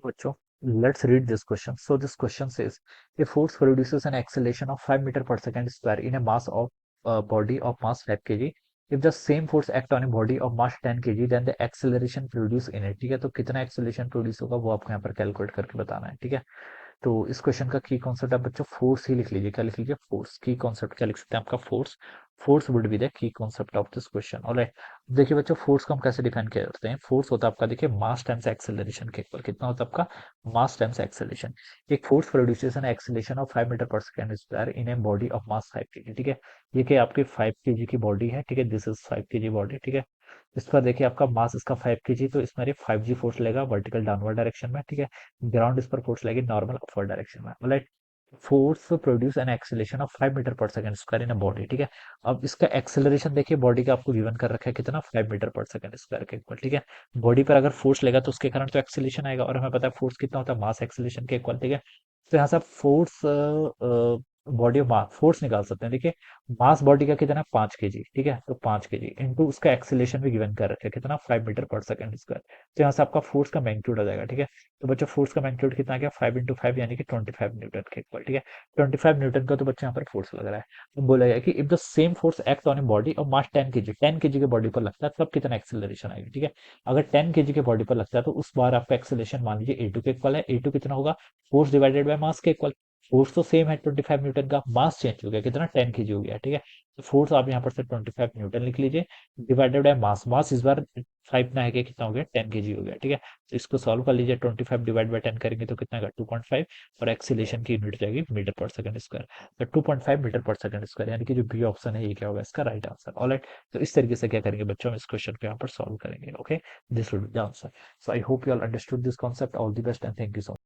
बच्चों, let's read this question. So this question says, a force produces an acceleration of 5 meter per second square in a mass of body of mass 5 kg. If the same force act on a body of mass 10 kg, then the acceleration produced in it. ठीक है, तो कितना acceleration produce होगा वो आपको यहाँ पर calculate करके बताना है. ठीक है, तो इस क्वेश्चन का की कॉन्सेप्ट आप बच्चों फोर्स ही लिख लीजिए. क्या लिख लीजिए? फोर्स. की कॉन्सेप्ट क्या लिख सकते हैं? आपका force. Force would be the key concept of this question. Alright, देखिए बच्चों, फोर्स को हम कैसे डिफाइन करते हैं? फोर्स होता है आपका, देखिए, मास टाइम्स एक्सेलरेशन के इक्वल. कितना होता है आपका? Mass times acceleration. एक force produces an acceleration of 5 metre per second square in a body of mass 5 KG. ठीक है, ये क्या आपकी 5 केजी की बॉडी है. ठीक है, दिस इज 5 केजी बॉडी. ठीक है, इस पर देखिए आपका मास इसका 5 केजी, तो इसमें 5 जी फोर्स लेगा वर्टिकल डाउनवर्ड डायरेक्शन में. ठीक है, ग्राउंड इस पर फोर्स लगेगी नॉर्मल अपवर्ड डायरेक्शन में. Right, force produce an acceleration of 5 metre per second square in a body. ठीक है, अब इसका एक्सेलरेशन देखिए बॉडी का आपको गिवन कर रखा है कितना? 5 मीटर पर सेकंड स्क्वायर के इक्वल. ठीक है, बॉडी पर अगर फोर्स लेगा तो उसके कारण तो एक्सेलरेशन आएगा, और हमें पता है फोर्स कितना होता है? मास एक्सेलरेशन के इक्वल. ठीक है, तो यहाँ से आप force body of mass force निकाल सकते हैं. देखिए, मास बॉडी का कितना? 5 केजी. ठीक है, तो 5 केजी इंटू उसका एक्सेलरेशन भी गिवन कर रखे कितना? 5 मीटर पर सेकंड स्क्वायर. तो यहाँ से आपका फोर्स का मैग्नीट्यूड आ जाएगा. ठीक है, तो बच्चों फोर्स का मैग्नीट्यूड कितना आ गया? 5 इंटू 5 यानी कि 25 न्यूटन के इक्वल. ठीक है, 25 न्यूटन का तो बच्चों यहाँ पर फोर्स लग रहा है. तो बोला गया कि if the same force act on a body और मास 10 केजी, 10 केजी के बॉडी पर लगता है, तब कितना एक्सेलरेशन आएगी. ठीक है, अगर 10 केजी के बॉडी पर लगता है तो उस बार आपका एक्सेलरेशन मान लीजिए ए टू के इक्वल है. ए टू कितना होगा? फोर्स डिवाइडेड बाय मास के इक्वल. फोर्स तो सेम है 25 न्यूटन का, मास चेंज हो गया, कितना? 10 केजी हो गया. ठीक है, तो फोर्स आप यहाँ पर से 25 न्यूटन लिख लीजिए, डिवाइडेड बाय मास. मास इस बार 5 ना है कि कितना हो गया? 10 केजी हो गया. ठीक है, तो इसको सॉल्व कर लीजिए. 25 डिवाइड बाय 10 करेंगे तो कितना आएगा? 2.5. और एक्सीलेशन की यूनिट जाएगी मीटर पर सेकंड स्क्वायर. तो 2.5 मीटर पर सेकंड स्क्वायर, यानी कि जो बी ऑप्शन है ये क्या होगा? इसका राइट आंसर. ऑलराइट, तो इस तरीके से क्या करेंगे बच्चों? हम इस क्वेश्चन को यहाँ पर सॉल्व करेंगे. Okay, this will be the answer. So I hope you all understood this concept. All the best and thank you so much.